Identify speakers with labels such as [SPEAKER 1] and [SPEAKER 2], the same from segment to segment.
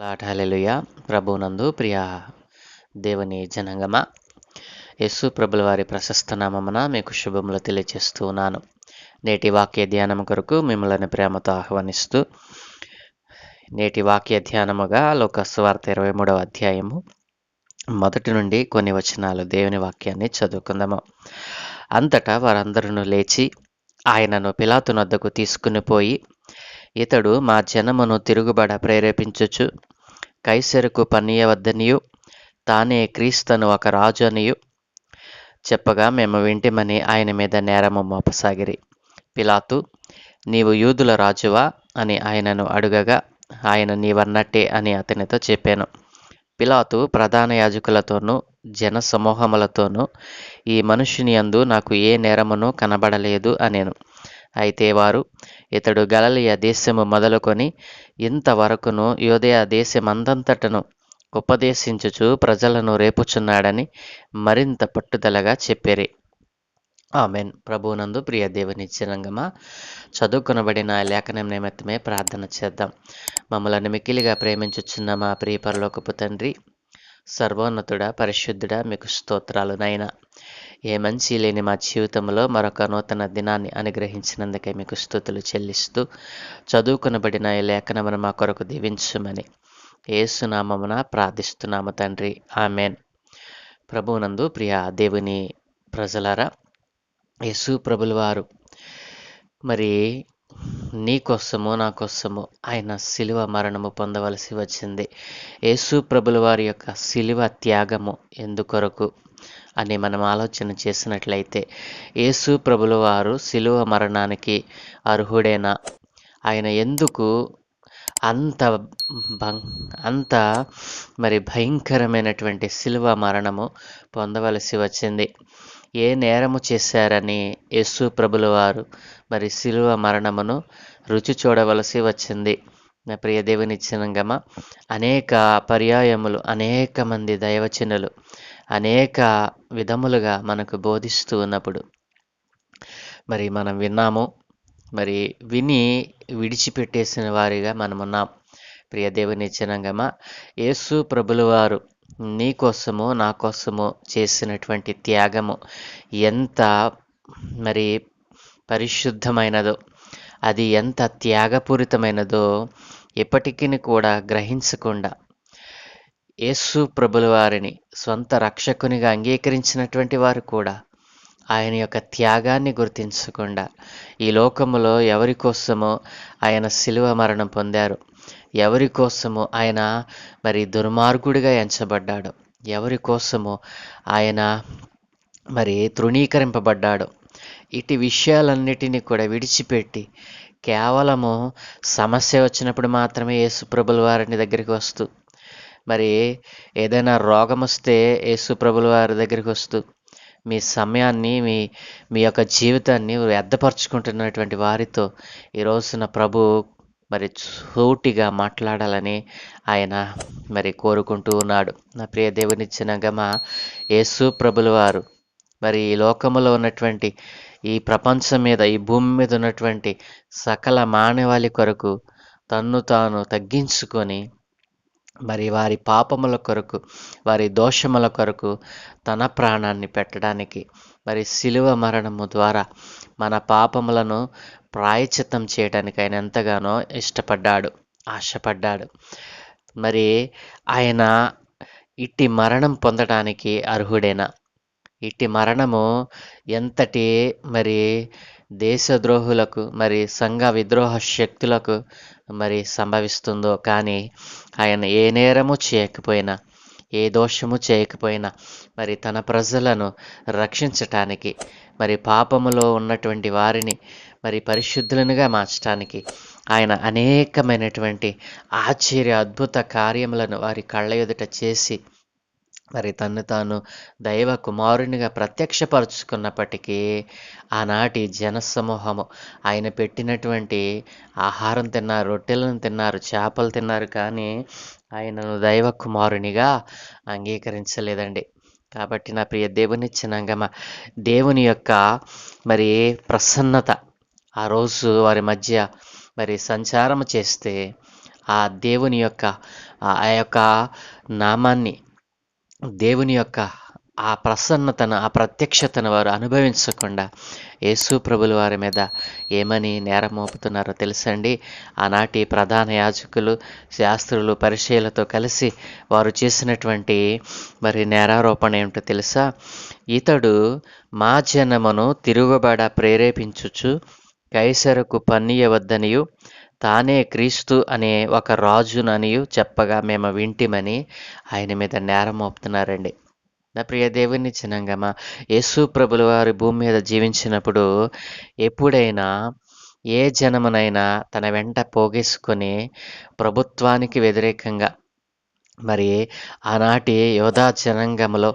[SPEAKER 1] హల్లెలూయా. ప్రభువునందు ప్రియ దేవుని జనాంగమా, యేసు ప్రభుల వారి ప్రశస్త నామమున మీకు శుభములు తెలియజేస్తూ ఉన్నాను. నేటి వాక్య ధ్యానం కొరకు మిమ్మల్ని ప్రేమతో ఆహ్వానిస్తూ, నేటి వాక్య ధ్యానముగా లోకసువార్త 23వ అధ్యాయము మొదటి నుండి కొన్ని వచనాలు దేవుని వాక్యాన్ని చదువుకుందాము. అంతటా వారందరూ లేచి ఆయనను పిలాతునొద్దకు తీసుకుని పోయి, ఇతడు మా జనమును తిరుగుబడ ప్రేరేపించుచు కైసరుకు పన్నియవద్దనియు తానే క్రీస్తును ఒక రాజు అనియు చెప్పగా మేము వింటిమని ఆయన మీద నేరము మోపసాగిరి. పిలాతు, నీవు యూదుల రాజువా అని ఆయనను అడుగగా, ఆయన నీవన్నట్టే అని అతనితో చెప్పాను. పిలాతు ప్రధాన యాజకులతోనూ జన సమూహములతోనూ, ఈ మనుష్యుని యందు నాకు ఏ నేరమును కనబడలేదు అనెను. అయితే వారు, ఇతడు గలిలయ దేశము మొదలుకొని ఇంతవరకును యూదయ దేశమందంతటను ఉపదేశించుచు ప్రజలను రేపుచున్నాడని మరింత పట్టుదలగా చెప్పిరి. ఆమెన్. ప్రభువునందు ప్రియ దేవుని జనాంగమా, చదువుకొనబడిన లేఖనం నిమిత్తమే ప్రార్థన చేద్దాం. మమ్మలను మిక్కిలిగా ప్రేమించుచున్న మా ప్రియ పరలోకపు తండ్రి, సర్వోన్నతుడా, పరిశుద్ధుడా, మీకు స్తోత్రాలు నాయనా. ఏ మంచి లేని మా జీవితంలో మరొక నూతన దినాన్ని అనుగ్రహించినందుకే మీకు స్తుతులు చెల్లిస్తూ, చదువుకొనబడిన ఈ లేఖనమును మా కొరకు దీవించుమని యేసునామమున ప్రార్థిస్తున్నాము తండ్రి. ఆమెన్. ప్రభువునందు ప్రియ దేవుని ప్రజలారా, యేసు ప్రభుల వారు మరి నీ కోసము నా కోసము ఆయన శిలువ మరణము పొందవలసి వచ్చింది. యేసు ప్రభుల వారి యొక్క శిలువ త్యాగము ఎందుకొరకు అని మనం ఆలోచన చేసినట్లయితే, యేసు ప్రభుల వారు శిలువ మరణానికి అర్హుడేనా? ఆయన ఎందుకు అంత మరి భయంకరమైనటువంటి శిలువ మరణము పొందవలసి వచ్చింది? ఏ నేరము చేశారని యేసు ప్రభుల వారు మరి శిలువ మరణమును రుచి చూడవలసి వచ్చింది? నా ప్రియ దేవుని జనాంగమా, అనేక పర్యాయములు అనేక మంది దైవజనులు అనేక విధములుగా మనకు బోధిస్తూ ఉన్నప్పుడు మరి మనం విన్నాము, మరి విని విడిచిపెట్టేసిన వారిగా మనమున్నాం. ప్రియ దేవుని జనాంగమా, యేసు ప్రభుల వారు నీ కోసము నా కోసము చేసినటువంటి త్యాగము ఎంత మరి పరిశుద్ధమైనదో, అది ఎంత త్యాగపూరితమైనదో ఎప్పటికీ కూడా గ్రహించకుండా యేసు ప్రభుల వారిని స్వంత రక్షకునిగా అంగీకరించినటువంటి వారు కూడా ఆయన యొక్క త్యాగాన్ని గుర్తించకుండా ఈ లోకములో ఎవరి కోసమో ఆయన శిలువ మరణం పొందారు, ఎవరి కోసమో ఆయన మరి దుర్మార్గుడిగా ఎంచబడ్డాడు, ఎవరి కోసమో ఆయన మరి తృణీకరింపబడ్డాడు, ఇటు విషయాలన్నిటినీ కూడా విడిచిపెట్టి కేవలము సమస్య వచ్చినప్పుడు మాత్రమే యేసు ప్రభుల వారిని దగ్గరికి వస్తూ, మరి ఏదైనా రోగం వస్తే యేసు ప్రభుల వారి దగ్గరికి వస్తూ మీ సమయాన్ని మీ యొక్క జీవితాన్ని వ్యర్థపరుచుకుంటున్నటువంటి వారితో ఈ రోజున ప్రభు మరి సూటిగా మాట్లాడాలని ఆయన మరి కోరుకుంటూ ఉన్నాడు. నా ప్రియ దేవుని జనాంగమా, యేసు ప్రభుల వారు మరి ఈ లోకములో ఉన్నటువంటి ఈ ప్రపంచం మీద ఈ భూమి మీద ఉన్నటువంటి సకల మానవాళి కొరకు తన్ను తాను తగ్గించుకొని మరి వారి పాపముల కొరకు వారి దోషముల కొరకు తన ప్రాణాన్ని పెట్టడానికి మరి శిలువ మరణము ద్వారా మన పాపములను ప్రాయశ్చిత్తం చేయడానికి ఆయన ఎంతగానో ఇష్టపడ్డాడు, ఆశపడ్డాడు. మరి ఆయన ఇట్టి మరణం పొందడానికి అర్హుడేనా? ఇట్టి మరణము ఎంతటి మరి దేశద్రోహులకు మరి సంఘ విద్రోహ శక్తులకు మరి సంభవిస్తుందో, కానీ ఆయన ఏ నేరము చేయకపోయినా ఏ దోషము చేయకపోయినా మరి తన ప్రజలను రక్షించటానికి మరి పాపములో ఉన్నటువంటి వారిని మరి పరిశుద్ధులనుగా మార్చడానికి ఆయన అనేకమైనటువంటి ఆశ్చర్య అద్భుత కార్యములను వారి కళ్ళ ఎదుట చేసి మరి తన్ను తాను దైవ కుమారునిగా ప్రత్యక్షపరుచుకున్నప్పటికీ ఆనాటి జనసమూహము ఆయన పెట్టినటువంటి ఆహారం తిన్నారు, రొట్టెలను తిన్నారు, చేపలు తిన్నారు, కానీ ఆయనను దైవ కుమారునిగా అంగీకరించలేదండి. కాబట్టి నా ప్రియ దేవుని జనాంగమా, దేవుని యొక్క మరి ప్రసన్నత ఆ రోజు వారి మధ్య మరి సంచారం చేస్తే ఆ దేవుని యొక్క ఆ యొక్క నామాన్ని, దేవుని యొక్క ఆ ప్రసన్నతను, ఆ ప్రత్యక్షతను వారు అనుభవించకుండా యేసు ప్రభుల వారి మీద ఏమని నేరం మోపుతున్నారో తెలుసండి? ఆనాటి ప్రధాన యాజకులు, శాస్త్రులు, పరిచయులతో కలిసి వారు చేసినటువంటి నేరారోపణ ఏమిటో తెలుసా? ఇతడు మా జనమును తిరుగుబడ ప్రేరేపించుచు కైసరుకు పన్నియవద్దనియు తానే క్రీస్తు అనే ఒక రాజుననియు చెప్పగా మేము వింటిమని ఆయన మీద నేరం మోపుతున్నారండి. నా ప్రియ దేవుని జనాంగమా, యేసు ప్రభుల వారి భూమి మీద జీవించినప్పుడు ఎప్పుడైనా ఏ జనమునైనా తన వెంట పోగేసుకొని ప్రభుత్వానికి వ్యతిరేకంగా మరి ఆనాటి యోధా జనాంగంలో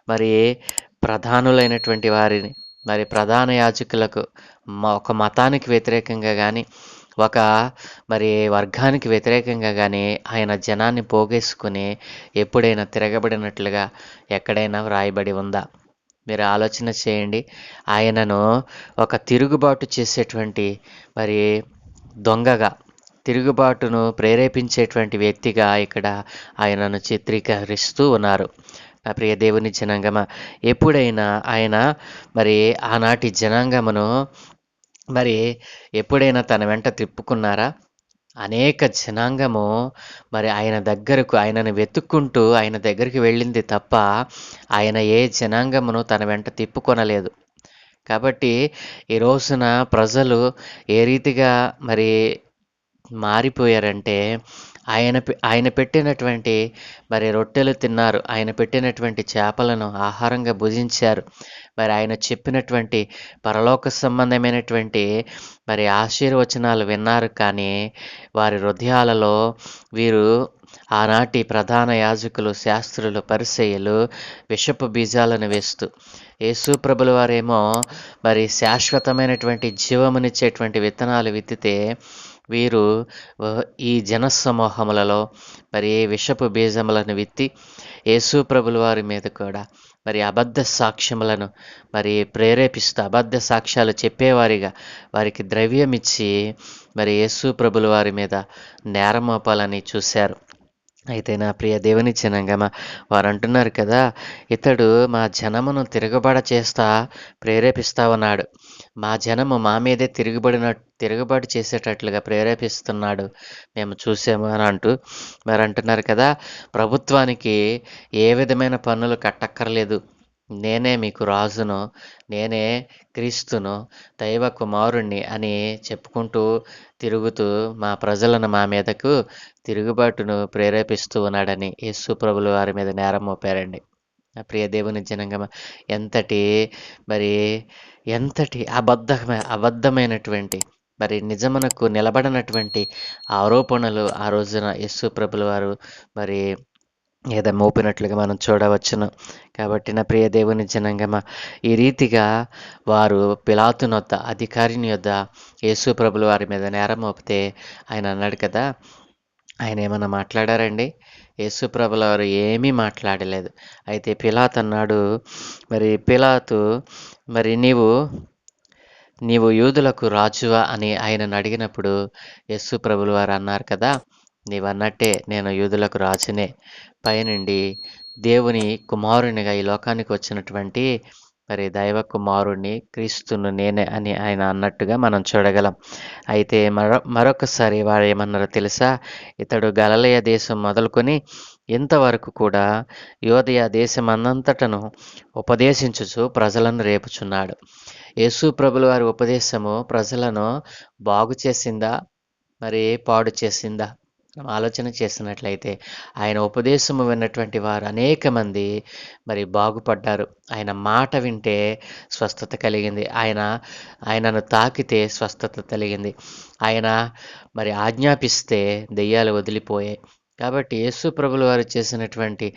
[SPEAKER 1] మరి ప్రధానులైనటువంటి వారిని, ప్రధాన యాజకులకు ఒక మతానికి వ్యతిరేకంగా కానీ, ఒక వర్గానికి వ్యతిరేకంగా కానీ ఆయన జనాన్ని పోగేసుకుని ఎప్పుడైనా తిరగబడినట్లుగా ఎక్కడైనా వ్రాయబడి ఉందా? మీరు ఆలోచన చేయండి. ఆయనను ఒక తిరుగుబాటు చేసేటువంటి మరి దొంగగా, తిరుగుబాటును ప్రేరేపించేటువంటి వ్యక్తిగా ఇక్కడ ఆయనను చిత్రీకరిస్తూ ఉన్నారు. నా ప్రియ దేవుని జనాంగమా, ఎప్పుడైనా ఆయన ఆనాటి జనాంగమును ఎప్పుడైనా తన వెంట తిప్పుకున్నారా? అనేక జనాంగము ఆయన దగ్గరకు, ఆయనను వెతుక్కుంటూ ఆయన దగ్గరికి వెళ్ళింది తప్ప ఆయన ఏ జనాంగమును తన వెంట తిప్పుకొనలేదు. కాబట్టి ఈ రోజున ప్రజలు ఏ రీతిగా మారిపోయారంటే, ఆయన పెట్టినటువంటి రొట్టెలు తిన్నారు, ఆయన పెట్టినటువంటి చేపలను ఆహారంగా భుజించారు, ఆయన చెప్పినటువంటి పరలోక సంబంధమైనటువంటి ఆశీర్వచనాలు విన్నారు. కానీ వారి హృదయాలలో వీరు ఆనాటి ప్రధాన యాజకులు, శాస్త్రులు, పరిసయ్యులు విషపు బీజాలను వేస్తూ, యేసు ప్రభుల వారేమో శాశ్వతమైనటువంటి జీవమునిచ్చేటువంటి విత్తనాలు విత్తితే వీరు ఈ జనసమూహములలో విషపు బీజములను విత్తి యేసు ప్రభుల వారి మీద కూడా అబద్ధ సాక్ష్యములను ప్రేరేపిస్తూ, అబద్ధ సాక్ష్యాలు చెప్పేవారిగా వారికి ద్రవ్యమిచ్చి యేసు ప్రభుల వారి మీద నేరమోపాలని చూశారు. అయితే నా ప్రియ దేవుని జనాంగమా, వారు అంటున్నారు కదా, ఇతడు మా జనమును తిరగబడ చేస్తా ప్రేరేపిస్తా ఉన్నాడు, మా జనము మా మీదే తిరుగుబాటు చేసేటట్లుగా ప్రేరేపిస్తున్నాడు, మేము చూసాము అని అంటున్నారు కదా. ప్రభుత్వానికి ఏ విధమైన పన్నులు కట్టక్కర్లేదు, నేనే మీకు రాజును, నేనే క్రీస్తును, దైవ కుమారుణ్ణి అని చెప్పుకుంటూ తిరుగుతూ మా ప్రజలను మా మీదకు తిరుగుబాటును ప్రేరేపిస్తూ ఉన్నాడని యేసు ప్రభుల వారి మీద నేరం మోపారండి. ప్రియ దేవుని జనాంగమా, ఎంతటి ఎంతటి అబద్ధమైనటువంటి నిజమునకు నిలబడినటువంటి ఆరోపణలు ఆ రోజున యేసు ప్రభుల వారు ఏదో మోపినట్లుగా మనం చూడవచ్చును. కాబట్టి నా ప్రియ దేవుని జనాంగమా, ఈ రీతిగా వారు పిలాతునొద్ద, అధికారిని యొద్ద యేసు ప్రభుల వారి మీద నేరం మోపితే ఆయన అన్నాడు కదా, ఆయన ఏమన్నా మాట్లాడారండి? యేసు ప్రభుల వారు ఏమీ మాట్లాడలేదు. అయితే పిలాతు అన్నాడు, పిలాతు నీవు యూదులకు రాజువా అని ఆయనను అడిగినప్పుడు యేసు ప్రభుల వారు అన్నారు కదా, నీవన్నట్టే నేను యూదులకు రాజునే, పైనుండి దేవుని కుమారునిగా ఈ లోకానికి వచ్చినటువంటి దైవ కుమారుణ్ణి, క్రీస్తును నేనే అని ఆయన అన్నట్టుగా మనం చూడగలం. అయితే మరొకసారి వారు ఏమన్నారో తెలుసా? ఇతడు గలిలయ దేశం మొదలుకొని ఇంతవరకు కూడా యోదయ దేశమందంతటను ఉపదేశించుచు ప్రజలను రేపుచున్నాడు. యేసు ప్రభుల వారి ఉపదేశము ప్రజలను బాగు చేసిందా, పాడు చేసిందా? ఆలోచన చేసినట్లయితే ఆయన ఉపదేశము విన్నటువంటి వారు అనేక మంది బాగుపడ్డారు. ఆయన మాట వింటే స్వస్థత కలిగింది, ఆయనను తాకితే స్వస్థత కలిగింది, ఆయన ఆజ్ఞాపిస్తే దెయ్యాలు వదిలిపోయాయి. కాబట్టి యేసు ప్రభుల వారు చేసినటువంటి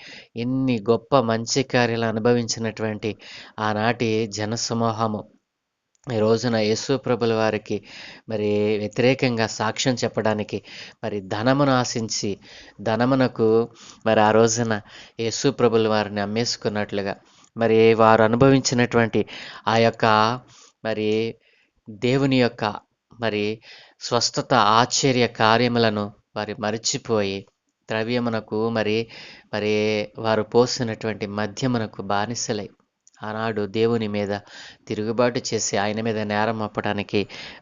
[SPEAKER 1] ఇన్ని గొప్ప మంచి కార్యాలు అనుభవించినటువంటి ఆనాటి జనసమూహము ఈ రోజున యేసు ప్రభుల వారికి వ్యతిరేకంగా సాక్ష్యం చెప్పడానికి ధనమును ఆశించి, ధనమునకు ఆ రోజున యేసు ప్రభుల వారిని అమ్మేసుకున్నట్లుగా వారు అనుభవించినటువంటి ఆ యొక్క దేవుని యొక్క స్వస్థత ఆశ్చర్య కార్యములను వారు మరిచిపోయి ద్రవ్యమునకు మరి మరి వారు పోసినటువంటి మద్యమునకు బానిసలై ఆనాడు దేవుని మీద తిరుగుబాటు చేసి ఆయన మీద నేరం మోపడానికి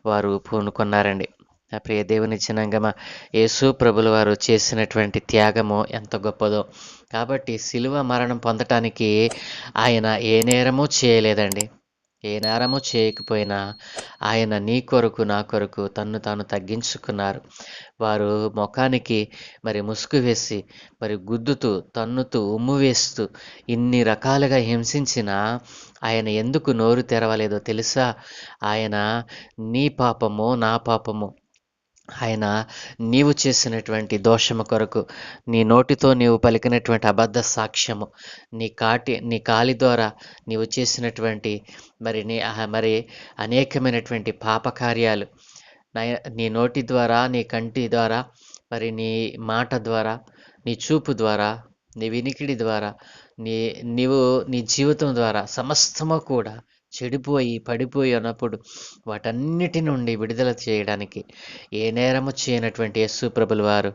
[SPEAKER 1] వారు పూనుకున్నారండి. నా ప్రియ దేవుని జనాంగమా, యేసు ప్రభుల వారు చేసినటువంటి త్యాగము ఎంత గొప్పదో. కాబట్టి శిలువ మరణం పొందటానికి ఆయన ఏ నేరము చేయలేదండి. ఏ నేరము చేయకపోయినా ఆయన నీ కొరకు నా కొరకు తన్ను తాను తగ్గించుకున్నారు. వారు ముఖానికి మరి ముసుగు వేసి మరి గుద్దుతూ తన్నుతూ ఉమ్ము వేస్తూ ఇన్ని రకాలుగా హింసించినా ఆయన ఎందుకు నోరు తెరవలేదో తెలుసా? ఆయన నీ పాపము నా పాపము ఆయన నీవు చేసినటువంటి దోషము కొరకు, నీ నోటితో నీవు పలికినటువంటి అబద్ధ సాక్ష్యము, నీ కాలి ద్వారా నీవు చేసినటువంటి మరి అనేకమైనటువంటి పాపకార్యాలు, నీ నోటి ద్వారా, నీ కంటి ద్వారా, మరి నీ మాట ద్వారా, నీ చూపు ద్వారా, నీ వినికిడి ద్వారా, నీ జీవితం ద్వారా సమస్తము కూడా చెడిపోయి పడిపోయి ఉన్నప్పుడు వాటన్నిటి నుండి విడుదల చేయడానికి ఏ నేరము చేయనటువంటి యేసు ప్రభుల వారు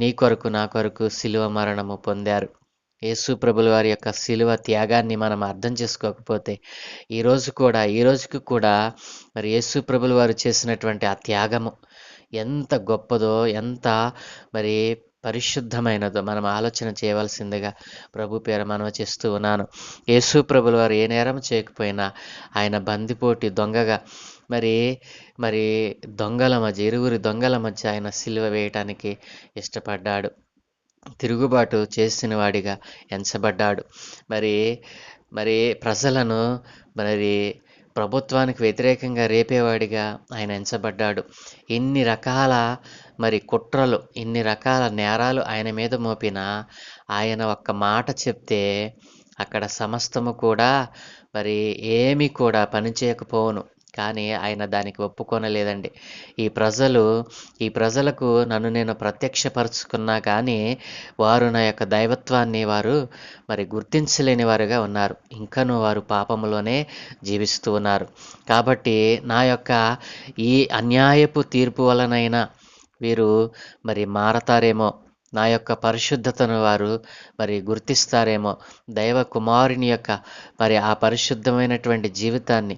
[SPEAKER 1] నీ కొరకు నా కొరకు శిలువ మరణము పొందారు. యేసు ప్రభుల వారి యొక్క శిలువ త్యాగాన్ని మనం అర్థం చేసుకోకపోతే ఈ రోజుకి కూడా మరి యేసు ప్రభుల వారు చేసినటువంటి ఆ త్యాగము ఎంత గొప్పదో, ఎంత మరి పరిశుద్ధమైనదో మనం ఆలోచన చేయవలసిందిగా ప్రభు పేర మనవి చేస్తూ ఉన్నాను. యేసు ప్రభుల వారు ఏ నేరం చేయకపోయినా ఆయన బందిపోటి దొంగగా మరి ఇరువురి దొంగల మధ్య ఆయన సిలువ వేయటానికి ఇష్టపడ్డాడు. తిరుగుబాటు చేసిన వాడిగా ఎంచబడ్డాడు. మరి ప్రజలను మరి ప్రభుత్వానికి వ్యతిరేకంగా రేపేవాడిగా ఆయన ఎంచబడ్డాడు. ఇన్ని రకాల మరి కుట్రలు, ఇన్ని రకాల నేరాలు ఆయన మీద మోపిన ఆయన ఒక్క మాట చెప్తే అక్కడ సమస్తము కూడా మరి ఏమీ కూడా పనిచేయకపోవును. కానీ ఆయన దానికి ఒప్పుకొనలేదండి. ఈ ప్రజలకు నన్ను నేను ప్రత్యక్షపరుచుకున్నా కానీ వారు నా యొక్క దైవత్వాన్ని వారు మరి గుర్తించలేని వారుగా ఉన్నారు. ఇంకనూ వారు పాపములోనే జీవిస్తూ ఉన్నారు. కాబట్టి నా యొక్క ఈ అన్యాయపు తీర్పు వలనైనా వీరు మరి మారతారేమో, నా యొక్క పరిశుద్ధతను వారు మరి గుర్తిస్తారేమో, దైవ కుమారుని యొక్క మరి ఆ పరిశుద్ధమైనటువంటి జీవితాన్ని,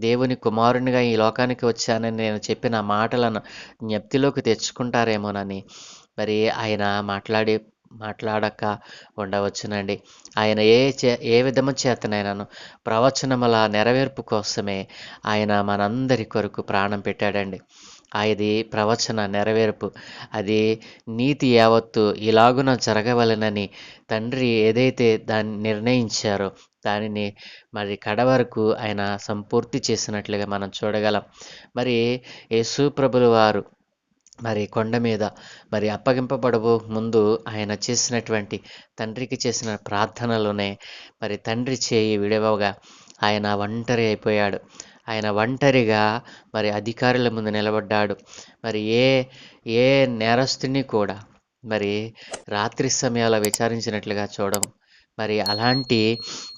[SPEAKER 1] దేవుని కుమారునిగా ఈ లోకానికి వచ్చానని నేను చెప్పిన మాటలను జ్ఞప్తిలోకి తెచ్చుకుంటారేమోనని మరి ఆయన మాట్లాడక ఉండవచ్చునండి. ఆయన ఏ విధము చేతనైనాను ప్రవచనముల నెరవేర్పు కోసమే ఆయన మనందరి కొరకు ప్రాణం పెట్టాడండి. అది ప్రవచన నెరవేర్పు. అది నీతి యావత్తు ఇలాగున జరగవలెనని తండ్రి ఏదైతే దాన్ని నిర్ణయించారో దానిని మరి కడవరకు ఆయన సంపూర్తి చేసినట్లుగా మనం చూడగలం. మరి యేసు ప్రభుల వారు మరి కొండ మీద మరి అప్పగింపబడబో ముందు ఆయన చేసినటువంటి తండ్రికి చేసిన ప్రార్థనలోనే మరి తండ్రి చేయి విడవగా ఆయన ఒంటరి అయిపోయాడు. ఆయన ఒంటరిగా మరి అధికారుల ముందు నిలబడ్డాడు. మరి ఏ నేరస్తుని కూడా మరి రాత్రి సమయాల విచారించినట్లుగా చూడము. మరి అలాంటి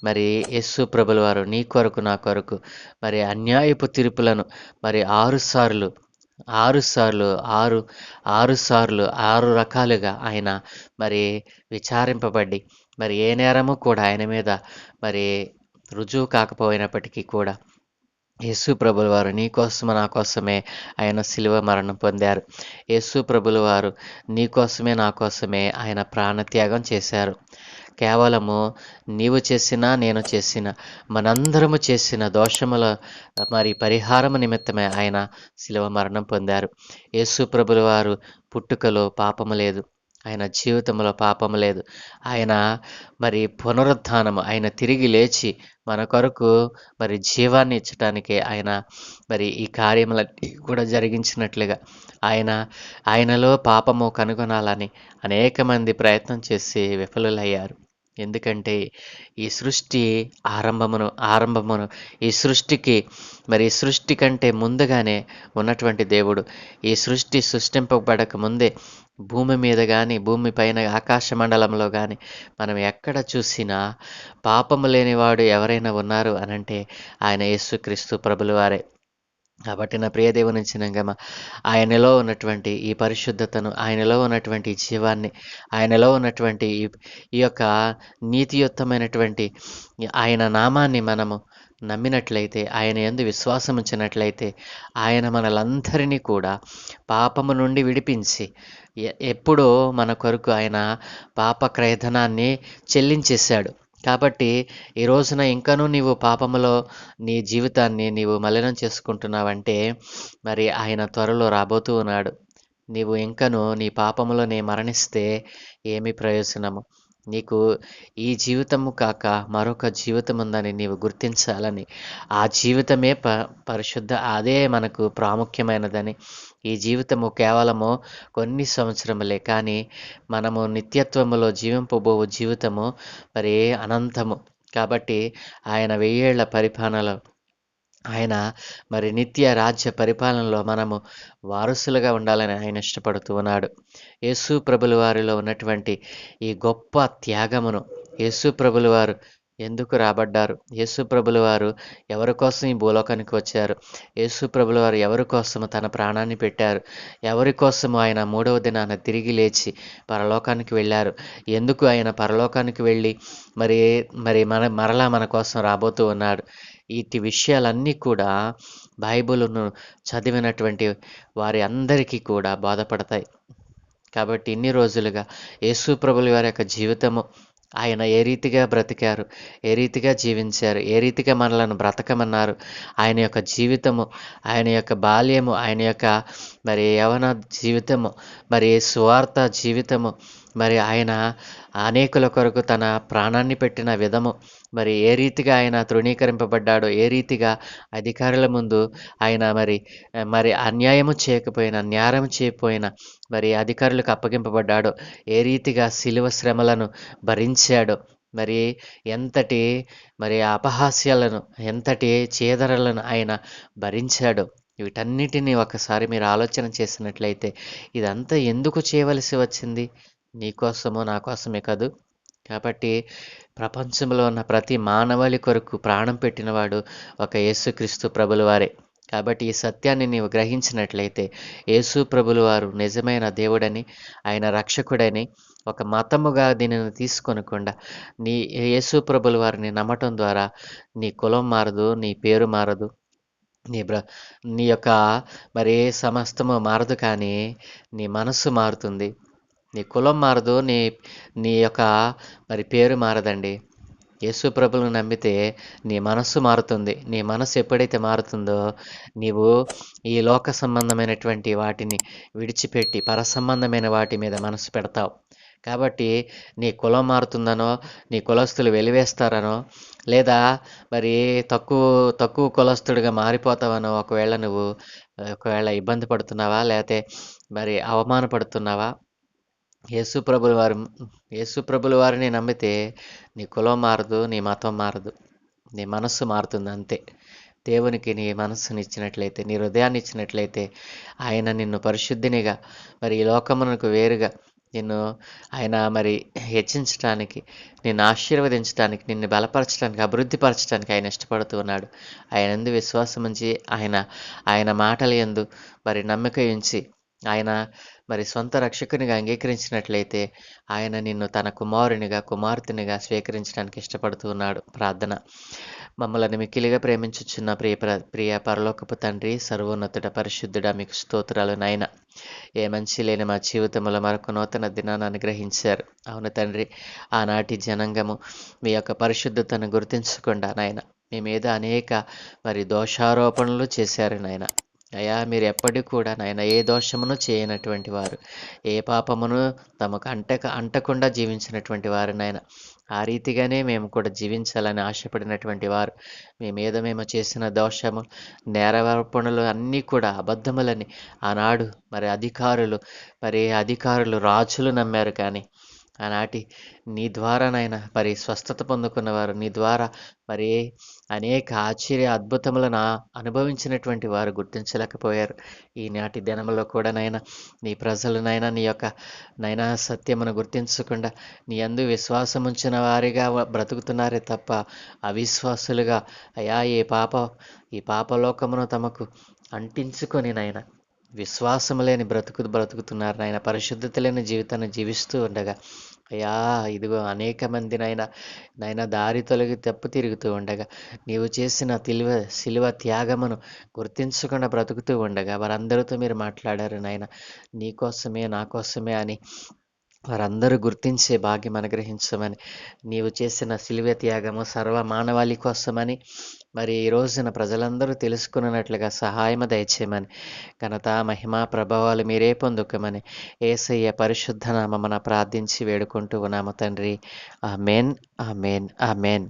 [SPEAKER 1] మరి యేసు ప్రభుల వారు నీ కొరకు నా కొరకు మరి అన్యాయపు తీర్పులను మరి 6 రకాలుగా ఆయన మరి విచారింపబడి మరి ఏ నేరము కూడా ఆయన మీద మరి రుజువు కాకపోయినప్పటికీ కూడా యేసు ప్రభుల వారు నీ కోసము నా కోసమే ఆయన శిలువ మరణం పొందారు. యేసు ప్రభుల వారు నీ కోసమే నా కోసమే ఆయన ప్రాణత్యాగం చేశారు. కేవలము నీవు చేసిన నేను చేసిన మనందరము చేసిన దోషముల మరి పరిహారము నిమిత్తమే ఆయన శిలువ మరణం పొందారు. యేసు ప్రభుల వారు పుట్టుకలో పాపము లేదు, ఆయన జీవితంలో పాపము లేదు. ఆయన మరి పునరుత్థానము, ఆయన తిరిగి లేచి మన కొరకు మరి జీవాన్ని ఇచ్చటానికే ఆయన మరి ఈ కార్యములన్నీ కూడా జరిగించినట్లుగా ఆయనలో పాపము కనుగొనాలని అనేక మంది ప్రయత్నం చేసి విఫలులయ్యారు. ఎందుకంటే ఈ సృష్టి ఆరంభమును ఈ సృష్టి కంటే ముందుగానే ఉన్నటువంటి దేవుడు ఈ సృష్టి సృష్టింపబడక ముందే భూమి మీద కానీ భూమి పైన ఆకాశ మండలంలో కానీ మనం ఎక్కడ చూసినా పాపము లేనివాడు ఎవరైనా ఉన్నారు అనంటే ఆయన యేసుక్రీస్తు ప్రభుల వారే. కాబట్టి నా ప్రియ దేవుని జనాంగమా, ఆయనలో ఉన్నటువంటి ఈ పరిశుద్ధతను, ఆయనలో ఉన్నటువంటి ఈ జీవాన్ని, ఆయనలో ఉన్నటువంటి ఈ యొక్క నీతియుక్తమైనటువంటి ఆయన నామాన్ని మనము నమ్మినట్లయితే, ఆయన యందు విశ్వాసం ఉంచినట్లయితే, ఆయన మనలందరినీ కూడా పాపము నుండి విడిపించి ఎప్పుడో మన కొరకు ఆయన పాప క్రయధనాన్ని చెల్లించేశాడు. కాబట్టి ఈ రోజున ఇంకనూ నీవు పాపములో నీ జీవితాన్ని నీవు మలినం చేసుకుంటున్నావంటే, మరి ఆయన త్వరలో రాబోతూ ఉన్నాడు. నీవు ఇంకను నీ పాపములోనే మరణిస్తే ఏమి ప్రయోజనము? నీకు ఈ జీవితము కాక మరొక జీవితం ఉందని నీవు గుర్తించాలని, ఆ జీవితమే పరిశుద్ధ, అదే మనకు ప్రాముఖ్యమైనదని, ఈ జీవితము కేవలము కొన్ని సంవత్సరములే, కానీ మనము నిత్యత్వములో జీవింపబోవు జీవితము మరి అనంతము. కాబట్టి ఆయన 1000 ఏళ్ల పరిపాలనలో, ఆయన మరి నిత్య రాజ్య పరిపాలనలో మనము వారసులుగా ఉండాలని ఆయన ఇష్టపడుతూ ఉన్నాడు. యేసు ప్రభుల వారిలో ఉన్నటువంటి ఈ గొప్ప త్యాగమును, యేసు ప్రభుల వారు ఎందుకు రాబడ్డారు, యేసు ప్రభుల వారు ఎవరి కోసం ఈ భూలోకానికి వచ్చారు, యేసు ప్రభుల వారు ఎవరి కోసము తన ప్రాణాన్ని పెట్టారు, ఎవరి కోసము ఆయన 3వ దినాన తిరిగి లేచి పరలోకానికి వెళ్ళారు, ఎందుకు ఆయన పరలోకానికి వెళ్ళి మరి మరి మరలా మన కోసం రాబోతూ ఉన్నాడు. ఇటు విషయాలన్నీ కూడా బైబిలును చదివినటువంటి వారి అందరికీ కూడా బోధపడతాయి. కాబట్టి ఇన్ని రోజులుగా యేసు ప్రభుల వారి యొక్క జీవితము, ఆయన ఏ రీతిగా బ్రతికారు, ఏ రీతిగా జీవించారు, ఏ రీతిగా మనలను బ్రతకమన్నారు, ఆయన యొక్క జీవితము, ఆయన యొక్క బాల్యము, ఆయన యొక్క మరి యవన జీవితము, మరి సువార్త జీవితము, మరి ఆయన అనేకుల కొరకు తన ప్రాణాన్ని పెట్టిన విధము, మరి ఏ రీతిగా ఆయన తృణీకరింపబడ్డాడో, ఏ రీతిగా అధికారుల ముందు ఆయన మరి అన్యాయము చేయకపోయినా, న్యాయం చేయకపోయినా మరి అధికారులకు అప్పగింపబడ్డాడో, ఏ రీతిగా శిలువ శ్రమలను భరించాడో, మరి ఎంతటి మరి అపహాస్యాలను, ఎంతటి చేదరలను ఆయన భరించాడో, వీటన్నిటినీ ఒకసారి మీరు ఆలోచన చేసినట్లయితే, ఇదంతా ఎందుకు చేయవలసి వచ్చింది? నీకోసమో నా కోసమే కదూ. కాబట్టి ప్రపంచంలో ఉన్న ప్రతి మానవాళి కొరకు ప్రాణం పెట్టినవాడు ఒక యేసుక్రీస్తు ప్రభుల వారే. కాబట్టి ఈ సత్యాన్ని నీవు గ్రహించినట్లయితే, యేసు ప్రభుల వారు నిజమైన దేవుడని, ఆయన రక్షకుడని ఒక మతముగా దీనిని తీసుకొనకుండా, నీ యేసు ప్రభుల వారిని నమ్మటం ద్వారా నీ కులం మారదు, నీ పేరు మారదు, నీ నీ యొక్క మరి సమస్తము మారదు, కానీ నీ మనస్సు మారుతుంది. నీ కులం మారదు, నీ నీ యొక్క మరి పేరు మారదండి. యేసు ప్రభువును నమ్మితే నీ మనస్సు మారుతుంది. నీ మనస్సు ఎప్పుడైతే మారుతుందో, నీవు ఈ లోక సంబంధమైనటువంటి వాటిని విడిచిపెట్టి పరసంబంధమైన వాటి మీద మనసు పెడతావు. కాబట్టి నీ కులం మారుతుందనో, నీ కులస్తులు వెలివేస్తారనో, లేదా మరి తక్కువ తక్కువ కులస్తుడిగా మారిపోతావనో ఒకవేళ ఇబ్బంది పడుతున్నావా, లేకపోతే మరి అవమానపడుతున్నావా? యేసు ప్రభుల వారిని నమ్మితే నీ కులం మారదు, నీ మతం మారదు, నీ మనస్సు మారుతుంది అంతే. దేవునికి నీ మనస్సునిచ్చినట్లయితే, నీ హృదయాన్ని ఇచ్చినట్లయితే, ఆయన నిన్ను పరిశుద్ధినిగా, మరి ఈ లోకమునకు వేరుగా నిన్ను ఆయన మరి హెచ్చించడానికి, నిన్ను ఆశీర్వదించడానికి, నిన్ను బలపరచడానికి, అభివృద్ధిపరచడానికి ఆయన ఇష్టపడుతూ ఉన్నాడు. ఆయన యందు విశ్వాసం ఉంచి, ఆయన మాటల యందు మరి నమ్మిక ఉంచి, ఆయన మరి సొంత రక్షకునిగా అంగీకరించినట్లయితే, ఆయన నిన్ను తన కుమారునిగా, కుమార్తెనిగా స్వీకరించడానికి ఇష్టపడుతూ ఉన్నాడు. ప్రార్థన. మమ్మల్ని మిక్కిలిగా ప్రేమించుచున్న ప్రియ పరలోకపు తండ్రి, సర్వోన్నతుడ, పరిశుద్ధుడా, మీకు స్తోత్రాలు నాయన. ఏ మంచి లేని మా జీవితంలో మరొక నూతన దినాన్ని అనుగ్రహించారు. అవును తండ్రి, ఆనాటి జనాంగము మీ యొక్క పరిశుద్ధతను గుర్తించకుండా నాయన, మీ మీద అనేక మరి దోషారోపణలు చేశారు నాయన. అయ్యా, మీరు ఎప్పటికి కూడా నాయన ఏ దోషమును చేయనటువంటి వారు, ఏ పాపమును తమకు అంటకుండా జీవించినటువంటి వారు నాయన. ఆ రీతిగానే మేము కూడా జీవించాలని ఆశపడినటువంటి వారు, మీ మీద మేము చేసిన దోషము, నేరారోపణలు అన్నీ కూడా అబద్ధములని ఆనాడు మరి అధికారులు రాజులు నమ్మారు. కానీ ఆనాటి నీ ద్వారా నాయన మరి స్వస్థత పొందుకున్నవారు, నీ ద్వారా మరి అనేక ఆశ్చర్య అద్భుతములను అనుభవించినటువంటి వారు గుర్తించలేకపోయారు. ఈనాటి దినములో కూడా నాయన నీ ప్రజలు నాయన నీ యొక్క నైనా సత్యమును గుర్తించకుండా నీ యందు విశ్వాసం ఉంచిన వారిగా బ్రతుకుతున్నారే తప్ప అవిశ్వాసులుగా, అయా ఈ పాపలోకమును తమకు అంటించుకొని నాయన విశ్వాసం లేని బ్రతుకుతున్నారు నాయన, పరిశుద్ధత లేని జీవితాన్ని జీవిస్తూ ఉండగా అయ్యా, ఇదిగో అనేక మంది నాయన దారి తొలగి తప్పు తిరుగుతూ ఉండగా, నీవు చేసిన శిలువ త్యాగమును గుర్తించకుండా బ్రతుకుతూ ఉండగా వారందరితో మీరు మాట్లాడారు నాయన. నీకోసమే నా కోసమే అని వారందరూ గుర్తించే భాగ్యం అనుగ్రహించమని, నీవు చేసిన శిలువ త్యాగము సర్వ మానవాళి కోసమని మరి ఈ రోజున ప్రజలందరూ తెలుసుకున్నట్లుగా సహాయము దయచేయమని, ఘనత మహిమ ప్రభావాలు మీరే పొందుకోమని యేసయ్య పరిశుద్ధ నామమున ప్రార్థించి వేడుకుంటూ ఉన్నాము తండ్రి. ఆమేన్, ఆమేన్, ఆమేన్.